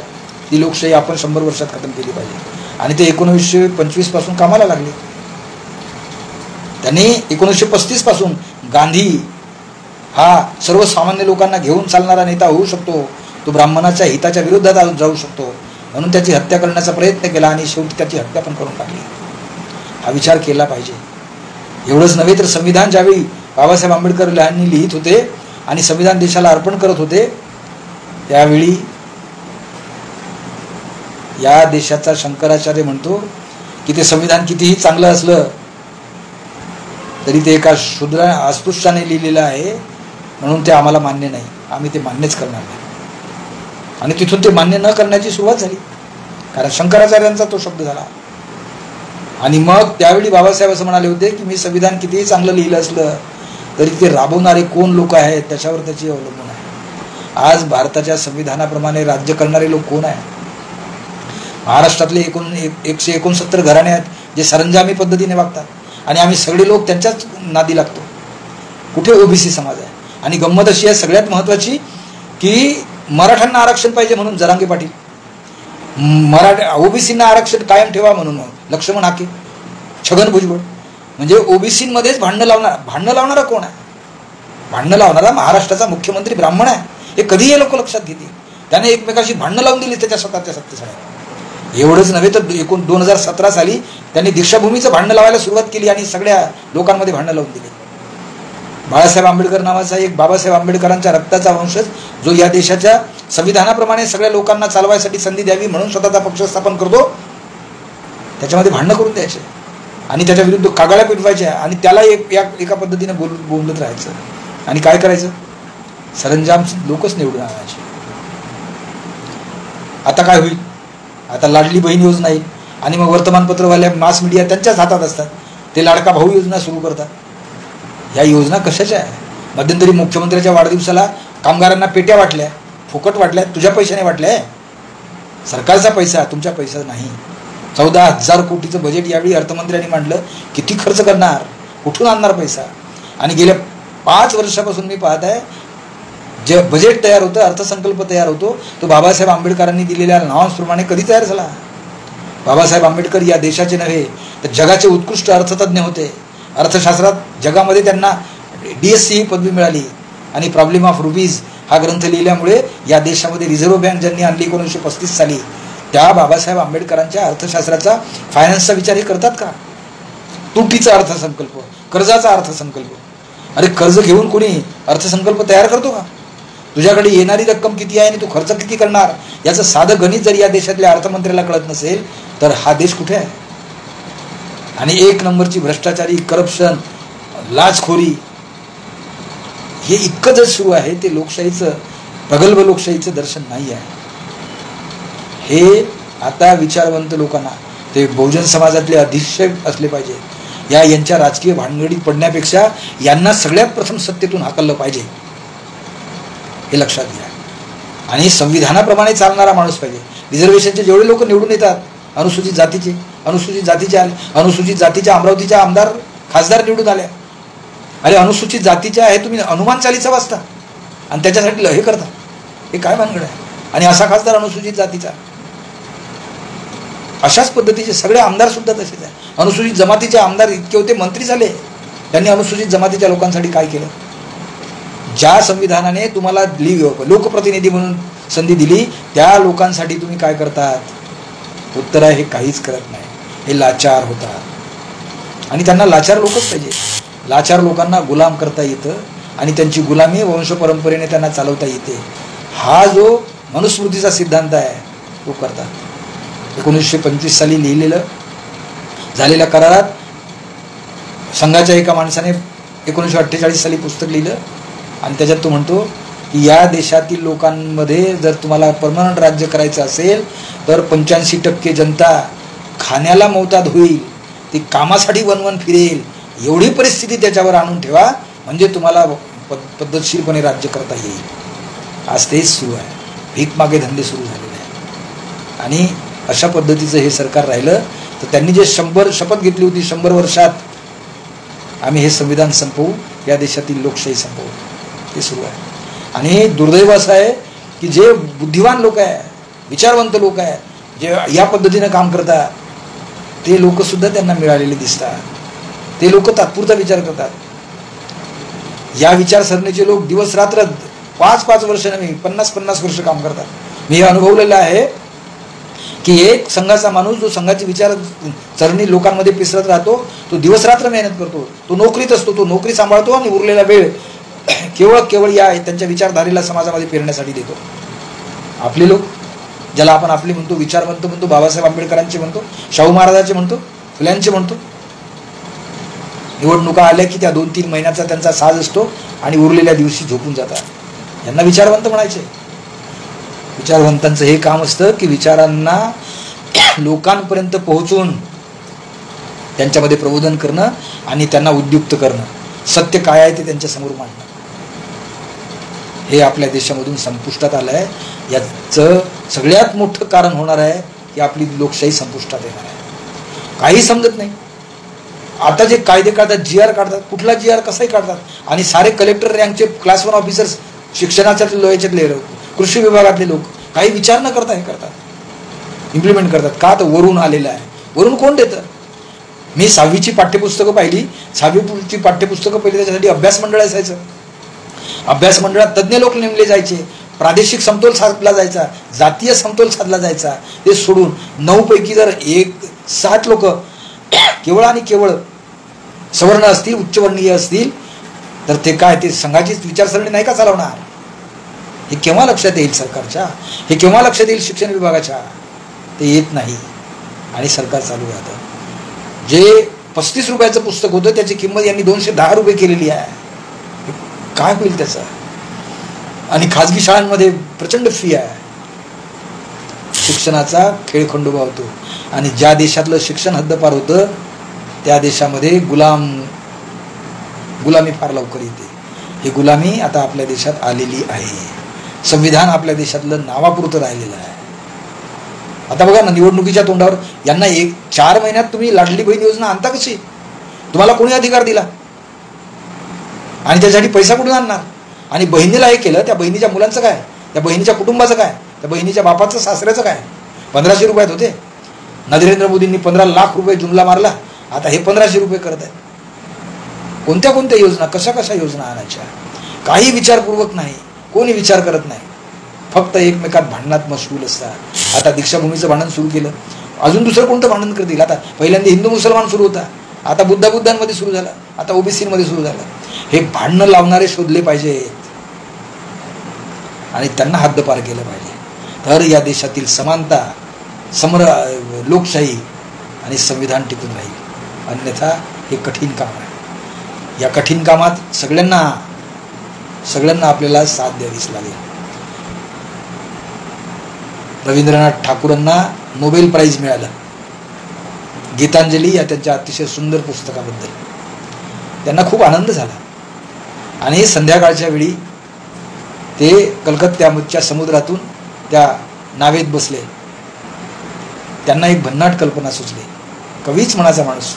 ती लोकशाही आपण 100 वर्षात खतम केली पाहिजे. आणि ते 1925 पासून कामाला लागले. त्यांनी 1935 पासून गांधी हा सर्वसामान्य लोकांना घेऊन चालणारा नेता होऊ शकतो, तो ब्राह्मणाच्या हिताच्या विरोधात जाऊ शकतो म्हणून त्याची हत्या करण्याचा प्रयत्न केला आणि शेवटी त्याची हत्या पण करून टाकली. हा विचार केला पाहिजे. एवढंच नव्हे तर संविधान ज्यावेळी बाबासाहेब आंबेडकर यांनी लिहित होते आणि संविधान देशाला अर्पण करत होते त्यावेळी या देशाचा शंकराचार्य म्हणतो की ते संविधान कितीही चांगलं असलं तरी ते एका अस्पृश्याने लिहिलेलं आहे म्हणून ते आम्हाला मान्य नाही, आम्ही ते मान्यच करणार नाही. आणि तिथून ते मान्य न करण्याची सुरुवात झाली कारण शंकराचार्यांचा तो शब्द झाला. आणि मग त्यावेळी बाबासाहेब असं म्हणाले होते की मी संविधान कितीही चांगलं लिहिलं असलं तरी ते राबवणारे कोण लोक आहेत त्याच्यावर त्याची अवलंबून आहे. आज भारताच्या संविधानाप्रमाणे राज्य करणारे लोक कोण आहे? महाराष्ट्रातले 169 घराणे आहेत जे सरंजामी पद्धतीने वागतात आणि आम्ही सगळे लोक त्यांच्याच नादी लागतो. कुठे OBC समाज आहे? आणि गंमत अशी आहे सगळ्यात महत्त्वाची की मराठ्यांना आरक्षण पाहिजे म्हणून जरांगे पाटील, ओबीसींना आरक्षण कायम ठेवा म्हणून लक्ष्मण हाके, छगन भुजबळ. म्हणजे ओबीसींमध्येच भांडणं लावणारा कोण आहे? भांडणं लावणारा महाराष्ट्राचा मुख्यमंत्री ब्राह्मण आहे. हे कधी हे लोक लक्षात घेतील? त्याने एकमेकाशी भांडणं लावून दिली त्याच्या स्वतःच्या सत्तेसाठी. एवढंच नव्हे तर 2017 साली त्यांनी दीक्षाभूमीचं भांडणं लावायला सुरुवात केली आणि सगळ्या लोकांमध्ये भांडणं लावून दिली. बाळासाहेब आंबेडकर नावाचा एक बाबासाहेब आंबेडकरांच्या रक्ताचा वंशज, जो या देशाच्या संविधानाप्रमाणे सगळ्या लोकांना चालवायसाठी संधी द्यावी म्हणून स्वतःचा पक्ष स्थापन करतो, त्याच्यामध्ये भांडणं करून द्यायचे आणि त्याच्या विरुद्ध कागाळ्या पेटवायच्या आणि त्याला एका पद्धतीने बोलत राहायचं. आणि काय करायचं? सरंजाम लोकच निवडून आणायचे. आता काय होईल? आता लाडली बहीण योजना येईल आणि मग वर्तमानपत्रवाल्या मास मीडिया त्यांच्याच हातात असतात. ते लाडका भाऊ योजना सुरू करतात. या योजना कशाच्या आहे? मध्यंतरी मुख्यमंत्र्याच्या वाढदिवसाला कामगारांना पेट्या वाटल्या, फुकट वाटल्या, तुझ्या पैशाने वाटल्या. सरकारचा पैसा, तुमच्या पैसा नाही. 14,000 कोटीचं बजेट यावेळी अर्थमंत्र्यांनी मांडलं. किती खर्च करणार? कुठून आणणार पैसा? आणि गेल्या 5 वर्षापासून मी पाहत आहे, जे बजेट तयार होतं, अर्थसंकल्प तयार होतो, तो बाबासाहेब आंबेडकरांनी दिलेल्या नॉर्म्सप्रमाणे कधी तयार झाला? बाबासाहेब आंबेडकर या देशाचे नव्हे तर जगाचे उत्कृष्ट अर्थतज्ञ होते. अर्थशास्त्रात जगामध्ये त्यांना DSc ही पदवी मिळाली. आणि प्रॉब्लेम ऑफ रुपीज हा ग्रंथ लिहिल्यामुळे या देशामध्ये रिझर्व्ह बँक ज्यांनी आणली 1935 साली, त्या बाबासाहेब आंबेडकरांच्या अर्थशास्त्राचा, फायनान्सचा विचार हे करतात का? तुटीचा अर्थसंकल्प, कर्जाचा अर्थसंकल्प. अरे कर्ज घेऊन कोणी अर्थसंकल्प तयार करतो का? तुझ्याकडे येणारी रक्कम किती आहे आणि तू खर्च किती करणार याचं साधं गणित जर या देशातल्या अर्थमंत्र्याला कळत नसेल तर हा देश कुठे आहे? आणि 1 नंबरची भ्रष्टाचारी, करप्शन, लाचखोरी हे इतकं जर सुरू आहे, ते लोकशाहीचं, प्रगल्भ लोकशाहीचं दर्शन नाही आहे. हे आता विचारवंत लोकांना, ते बहुजन समाजातले अधिक्षक असले पाहिजे, यांच्या राजकीय भानगडीत पडण्यापेक्षा यांना सगळ्यात प्रथम सत्तेतून हाकललं पाहिजे, हे लक्षात घ्या. आणि संविधानाप्रमाणे चालणारा माणूस पाहिजे. रिझर्वेशनचे जेवढे लोक निवडून येतात, अनुसूचित जातीच्या अमरावतीच्या आमदार, खासदार निवडून आल्या. अरे अनुसूचित जातीच्या आहे, तुम्ही हनुमान चालीसा वाचता आणि त्याच्यासाठी हे करता, हे काय भानगड आहे? आणि असा खासदार अनुसूचित जातीचा. अशाच पद्धतीचे सगळे आमदार सुद्धा तसेच आहे. अनुसूचित जमातीचे आमदार इतके होते, मंत्री झाले. त्यांनी अनुसूचित जमातीच्या लोकांसाठी काय केलं? ज्या संविधानाने तुम्हाला लोकप्रतिनिधी म्हणून संधी दिली, त्या लोकांसाठी तुम्ही काय करतात? उत्तर आहे, हे काहीच करत नाही. हे लाचार होतात आणि त्यांना लाचार लोकच पाहिजे. लाचार लोकांना गुलाम करता येतं आणि त्यांची गुलामी वंशपरंपरेने त्यांना चालवता येते. हा जो मनुस्मृतीचा सिद्धांत आहे तो करतात. 1925 साली झालेल्या करारात संघाच्या एका माणसाने 1948 साली पुस्तक लिहिलं आणि त्याच्यात तो म्हणतो की या देशातील लोकांमध्ये जर तुम्हाला परमनंट राज्य करायचं असेल तर 85% जनता खाण्याला मोताद होईल, ती कामासाठी वनवन फिरेल, एवढी परिस्थिती त्याच्यावर आणून ठेवा म्हणजे तुम्हाला पद्धतशीरपणे राज्य करता येईल. आज तेच सुरू आहे. भीक मागे धंदे सुरू झालेले आहेत. आणि अशा पद्धतीचं हे सरकार राहिलं तर त्यांनी जे 100 शपथ घेतली होती, 100 वर्षात आम्ही हे संविधान संपवू, या देशातील लोकशाही संपवू, ते सुरू आहे. आणि दुर्दैव असं आहे की जे बुद्धिवान लोक आहे, विचारवंत लोक आहे, जे या पद्धतीनं काम करतात, ते लोकसुद्धा त्यांना मिळालेले दिसतात. ते लोक तात्पुरता विचार करतात. या विचारसरणीचे लोक दिवस रात्र 5-5 वर्ष नव्हे 50-50 वर्ष काम करतात. मी हे अनुभवलेलं आहे की एक संघाचा माणूस जो संघाची विचारसरणी लोकांमध्ये पिसरत राहतो, तो दिवस रात्र मेहनत करतो, तो नोकरीत असतो, तो नोकरी सांभाळतो आणि उरलेला वेळ केवळ या त्यांच्या विचारधारेला समाजामध्ये पेरण्यासाठी देतो. आपले लोक, ज्याला आपण आपले म्हणतो, विचारवंत म्हणतो, बाबासाहेब आंबेडकरांचे म्हणतो, शाहू महाराजांचे म्हणतो, फुल्यांचे म्हणतो, निवडणुका आल्या की त्या 2-3 महिन्याचा त्यांचा साज असतो आणि उरलेल्या दिवशी झोपून जातात. यांना विचारवंत म्हणायचे. विचारवंतांचं हे काम असतं की विचारांना लोकांपर्यंत पोहोचून त्यांच्यामध्ये प्रबोधन करणं आणि त्यांना उद्युक्त करणं, सत्य काय आहे ते त्यांच्यासमोर मांडणं. हे आपल्या देशामधून संपुष्टात आलं आहे. याचं सगळ्यात मोठं कारण होणार आहे की आपली लोकशाही संपुष्टात येणार आहे. काही समजत नाही. आता जे कायदे काढतात, GR काढतात, कुठला GR कसाही काढतात आणि सारे कलेक्टर रँकचे क्लास 1 ऑफिसर्स शिक्षणाच्या लोह्याच्यातले कृषी विभागातले लोक काही विचार न करता हे करतात, इम्प्लिमेंट करतात. का तर वरून आलेलं आहे. वरून कोण देतं? मी 6वीची पाठ्यपुस्तकं पाहिली. 6वीची पाठ्यपुस्तकं पहिली, त्याच्यासाठी अभ्यास मंडळ असायचं. अभ्यास मंडळात तज्ज्ञ लोक नेमले जायचे. प्रादेशिक समतोल साधला जायचा, जातीय समतोल साधला जायचा. ते सोडून 9 पैकी जर 7 लोक केवळ आणि केवळ सवर्ण असतील, उच्चवर्णीय असतील, तर ते काय, ते संघाचीच विचारसरणी नाही का चालवणार? हे केव्हा लक्षात येईल सरकारच्या? हे केव्हा लक्षात येईल शिक्षण विभागाच्या? ते येत नाही आणि सरकार चालू राहतं. जे 35 रुपयाचं पुस्तक होतं त्याची किंमत यांनी 210 रुपये केलेली आहे. काय होईल त्याचं? आणि खाजगी शाळांमध्ये प्रचंड फी आहे. शिक्षणाचा खेळखंडोबा होतो. आणि ज्या देशातलं शिक्षण हद्दपार होतं त्या देशामध्ये गुलामी फार लवकर येते. ही गुलामी आता आपल्या देशात आलेली आहे. संविधान आपल्या देशातलं नावापुरतं राहिलेलं आहे. आता बघा ना, निवडणुकीच्या तोंडावर यांना 4 महिन्यात तुम्ही लाडली बहीण योजना आणता कशी? तुम्हाला कोणी अधिकार दिला? आणि त्यासाठी पैसा कुठून आणणार? आणि बहिणीला हे केलं, त्या बहिणीच्या मुलांचं काय? त्या बहिणीच्या कुटुंबाचं काय? त्या बहिणीच्या बापाचं, सासऱ्याचं काय? 1500 रुपयात होते. नरेंद्र मोदींनी 15 लाख रुपये जुमला मारला. आता हे 1500 रुपये करत आहेत. कोणत्या कोणत्या योजना, कशा कशा योजना आणायच्या? काही विचारपूर्वक नाही, कोणी विचार करत नाही. फक्त एकमेकात भांडणात मशगूल असतात. आता दीक्षाभूमीचं भांडण सुरू केलं, अजून दुसरं कोणतं भांडण करतील? आता पहिल्यांदा हिंदू मुसलमान सुरू होता, आता बुद्धांमध्ये सुरू झाला, आता ओबीसीमध्ये सुरू झाला. हे भांडणं लावणारे शोधले पाहिजेत आणि त्यांना हद्दपार केलं पाहिजे. तर या देशातील समानता, लोकशाही आणि संविधान टिकून राहील. अन्यथा हे कठीण काम आहे. या कठीण कामात सगळ्यांना आपल्याला साथ द्यावीच लागेल. रवींद्रनाथ ठाकूरांना नोबेल प्राइज मिळालं गीतांजली या त्यांच्या अतिशय सुंदर पुस्तकाबद्दल. त्यांना खूप आनंद झाला. आणि संध्याकाळच्या वेळी ते कलकत्त्याच्या समुद्रातून त्या नावेत बसले. त्यांना एक भन्नाट कल्पना सुचली. कवीच म्हणाचा माणूस.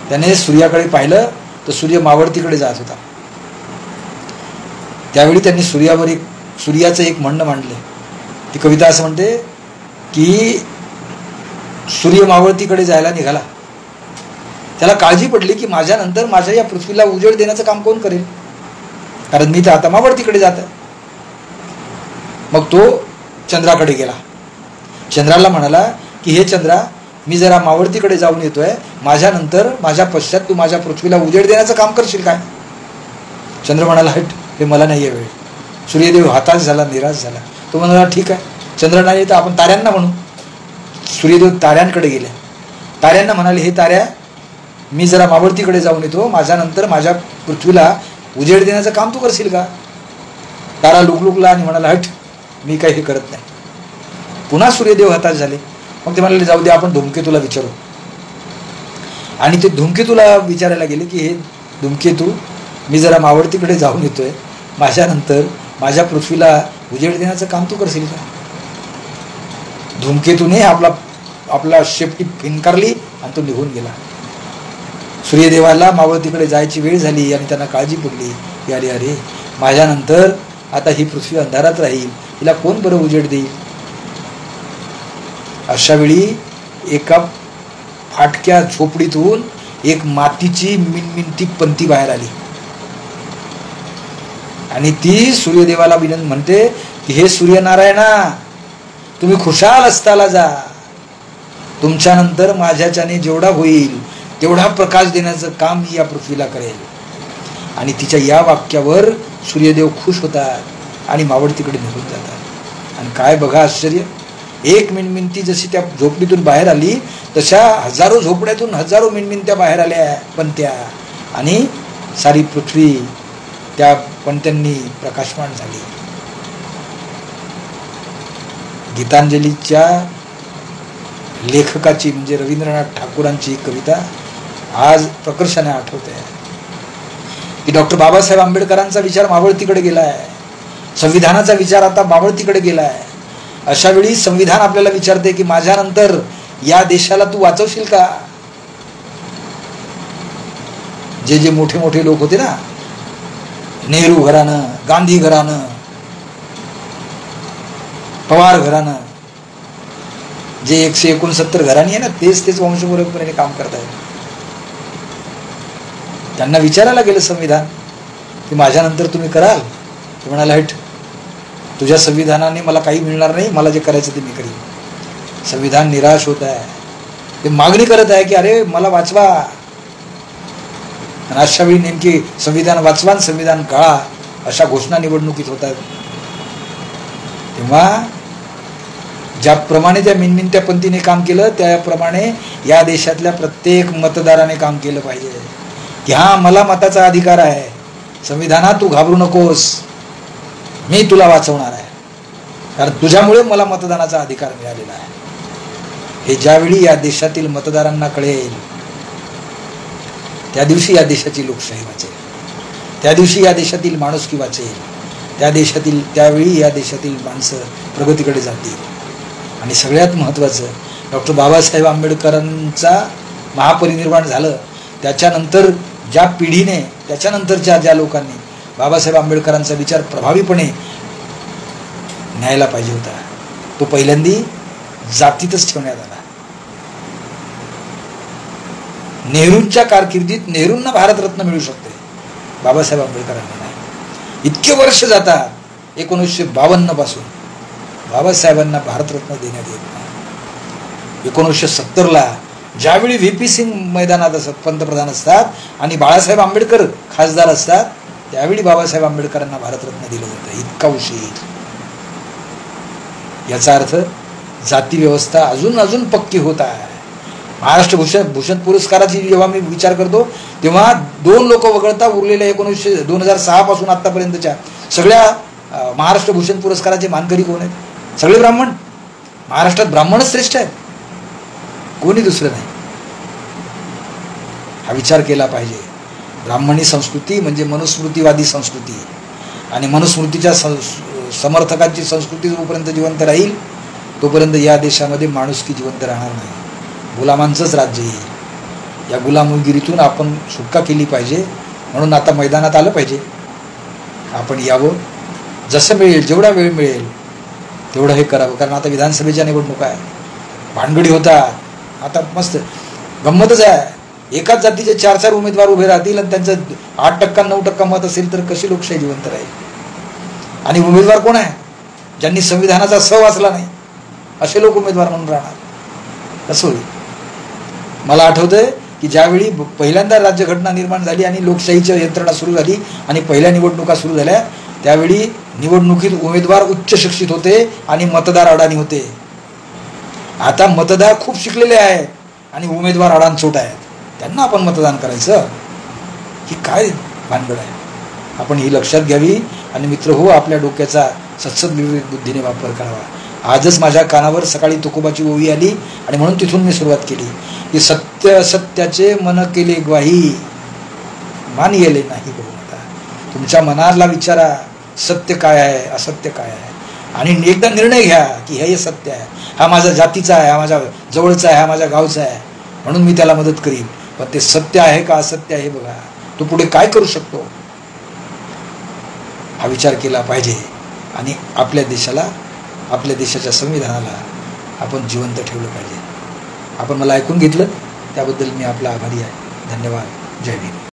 त्याने सूर्याकडे पाहिलं तर सूर्य मावळतीकडे जात होता. त्यावेळी त्यांनी सूर्याचं एक म्हणणं मांडले. ती कविता असं म्हणते की सूर्य मावळतीकडे जायला निघाला. त्याला काळजी पडली की माझ्यानंतर माझ्या या पृथ्वीला उजेड देण्याचं काम कोण करेल, कारण मी तर आता मावळतीकडे जात आहे. मग तो चंद्राकडे गेला. चंद्राला म्हणाला की हे चंद्रा, मी जरा मावळतीकडे जाऊन येतोय, माझ्यानंतर माझ्या पश्चात तू माझ्या पृथ्वीला उजेड देण्याचं काम करशील काय? चंद्र म्हणाला, हट, हे मला नाही आहे वेळ. सूर्यदेव हताश झाला, निराश झाला. तो म्हणाला, ठीक आहे, चंद्र नाही तर आपण ताऱ्यांना म्हणू. सूर्यदेव ताऱ्यांकडे गेले. ताऱ्यांना म्हणाले, हे ताऱ्या, मी जरा मावळतीकडे जाऊन येतो, माझ्यानंतर माझ्या पृथ्वीला उजेड देण्याचं काम तू करशील का? तारा लुकलुकला आणि म्हणाला, हट, मी काही हे करत नाही. पुन्हा सूर्यदेव हताश झाले. मग ते म्हणाले, जाऊ दे, आपण धूमकेतूला विचारू. आणि ते धूमकेतूला विचारायला गेले की हे धूमकेतू, मी जरा मावळतीकडे जाऊन येतोय, माझ्यानंतर माझ्या पृथ्वीला उजेड देण्याचं काम तू करशील का? धूमकेतूने आपला शेपटी फिनकारली आणि तो निघून गेला. सूर्यदेवाला मावळतीकडे जायची वेळ झाली आणि त्यांना काळजी पडली की अरे, माझ्यानंतर आता ही पृथ्वी अंधारात राहील, हिला कोण बरं उजेड देईल? अशा वेळी एका फाटक्या झोपडीतून एक मातीची मिनमिनती पंती बाहेर आली आणि ती सूर्यदेवाला विनंती म्हणते की हे सूर्यनारायणा, तुम्ही खुशाल अस्ताला जा, तुमच्यानंतर माझ्याच्याने जेवढा होईल तेवढा प्रकाश देण्याचं काम मी या पृथ्वीला करेल. आणि तिच्या या वाक्यावर सूर्यदेव खुश होतात आणि मावळतीकडे निघून जातात. आणि काय बघा आश्चर्य, एक मिणमिणती जशी त्या झोपडीतून बाहेर आली तशा हजारो झोपड्यातून हजारो मिणमिणत्या बाहेर आल्या पंत्या, आणि सारी पृथ्वी त्या पंत्यांनी प्रकाशमान झाली. गीतांजलीच्या लेखकाची म्हणजे रवींद्रनाथ ठाकूरांची कविता आज प्रकर्षाने आठवते की डॉक्टर बाबासाहेब आंबेडकरांचा विचार मावळतीकडे गेला आहे, संविधानाचा विचार आता मावळतीकडे गेला आहे. अशा वेळी संविधान आपल्याला विचारते की माझ्यानंतर या देशाला तू वाचवशील का? जे मोठे मोठे लोक होते ना, नेहरू घराणं, गांधी घराणं, पवार घराणं, जे 169 घराणी आहे ना, तेच वंशपरंपरेने काम करत आहेत. त्यांना विचारायला गेलं संविधान की माझ्यानंतर तुम्ही कराल? ते म्हणाला, हट, तुझ्या संविधानाने मला काही मिळणार नाही, मला जे करायचं ते मी करीन. संविधान निराश होत आहे, ते मागणी करत आहे की अरे मला वाचवा. आणि अशा वेळी नेमकी संविधान वाचवा, संविधान काळा, अशा घोषणा निवडणुकीत होत आहेत. तेव्हा ज्याप्रमाणे त्या मिनमिनत्या पंथीने काम केलं, त्याप्रमाणे या देशातल्या प्रत्येक मतदाराने काम केलं पाहिजे की हा, मला मताचा अधिकार आहे, संविधानात तू घाबरू नकोस, मी तुला वाचवणार आहे, कारण तुझ्यामुळे मला मतदानाचा अधिकार मिळालेला आहे. हे ज्यावेळी या देशातील मतदारांना कळेल, त्या दिवशी या देशाची लोकशाही वाचेल, त्या दिवशी या देशातील माणुसकी वाचेल, त्यावेळी या देशातील माणसं प्रगतीकडे जातील. आणि सगळ्यात महत्त्वाचं, डॉक्टर बाबासाहेब आंबेडकरांचा महापरिनिर्वाण झालं, त्याच्यानंतर ज्या पिढीने, त्याच्यानंतरच्या ज्या लोकांनी बाबासाहेब आंबेडकरांचा विचार प्रभावीपणे न्यायला पाहिजे होता, तो पहिल्यांदी जातीतच ठेवण्यात आला. नेहरूंच्या कारकिर्दीत नेहरूंना भारतरत्न मिळू शकते, बाबासाहेब आंबेडकरांना नाही. इतके वर्ष जातात, 1952 पासून बाबासाहेबांना भारतरत्न देण्यात येत नाही. 1970ला ज्यावेळी व्ही.पी. सिंग मैदानात असत, पंतप्रधान असतात, आणि बाळासाहेब आंबेडकर खासदार असतात, त्यावेळी बाबासाहेब आंबेडकरांना भारतरत्न दिलं जातं. इतका उशीर. याचा अर्थ जाती व्यवस्था अजून पक्की होत आहे. महाराष्ट्र भूषण पुरस्काराची जेव्हा मी विचार करतो, तेव्हा 2 लोक वगळता उरलेल्या 2006 पासून आतापर्यंतच्या सगळ्या महाराष्ट्र भूषण पुरस्काराचे मानकरी कोण आहेत? सगळे ब्राह्मण. महाराष्ट्रात ब्राह्मणच श्रेष्ठ आहेत, कोणी दुसरं नाही. हा विचार केला पाहिजे. ब्राह्मणी संस्कृती म्हणजे मनुस्मृतीवादी संस्कृती, आणि मनुस्मृतीच्या समर्थकांची संस्कृती जोपर्यंत जिवंत राहील, तोपर्यंत या देशामध्ये माणुसकी जिवंत राहणार नाही. गुलामांचंच राज्य येईल. या गुलामगिरीतून आपण सुटका केली पाहिजे. म्हणून आता मैदानात आलं पाहिजे. आपण यावं, जसं मिळेल, जेवढा वेळ मिळेल तेवढं हे करावं. कारण आता विधानसभेच्या निवडणुका आहे, भानगडी होतात. आता मस्त गंमतच आहे, एकाच जातीचे 4-4 उमेदवार उभे राहतील, आणि त्यांचं 8% 9% मत असेल तर कशी लोकशाही जिवंत राहील? आणि उमेदवार कोण आहे? ज्यांनी संविधानाचा स वाचला नाही, असे लोक उमेदवार म्हणून राहणार. कसं होईल? मला आठवतंय की ज्यावेळी पहिल्यांदा राज्यघटना निर्माण झाली आणि लोकशाहीची यंत्रणा सुरू झाली आणि पहिल्या निवडणुका सुरू झाल्या, त्यावेळी निवडणुकीत उमेदवार उच्च शिक्षित होते आणि मतदार अडाणी होते. आता मतदार खूप शिकलेले आहेत आणि उमेदवार अडाणचोट आहेत, त्यांना आपण मतदान करायचं? ही काय भानगड आहे? आपण ही लक्षात घ्यावी. आणि मित्र हो, आपल्या डोक्याचा सत्सद बुद्धीने वापर करावा. आजच माझ्या कानावर सकाळी तुकोबाची ओवी आली, आणि म्हणून तिथून मी सुरुवात केली की सत्य असत्याचे मन केले ग्वाही, मान गेले नाही बहुमता. तुमच्या मनाला विचारा, सत्य काय आहे, असत्य काय आहे, आणि एकदा निर्णय घ्या की हे सत्य आहे, हा माझ्या जातीचा आहे, हा माझ्या जवळचा आहे, हा माझ्या गावचा आहे, म्हणून मी त्याला मदत करीन. पण ते सत्य आहे का असत्य आहे बघा, तो पुढे काय करू शकतो, हा विचार केला पाहिजे. आणि आपल्या देशाला, आपल्या देशाच्या संविधानाला आपण जिवंत ठेवलं पाहिजे. आपण मला ऐकून घेतलं त्याबद्दल मी आपला आभारी आहे. धन्यवाद. जय भीम.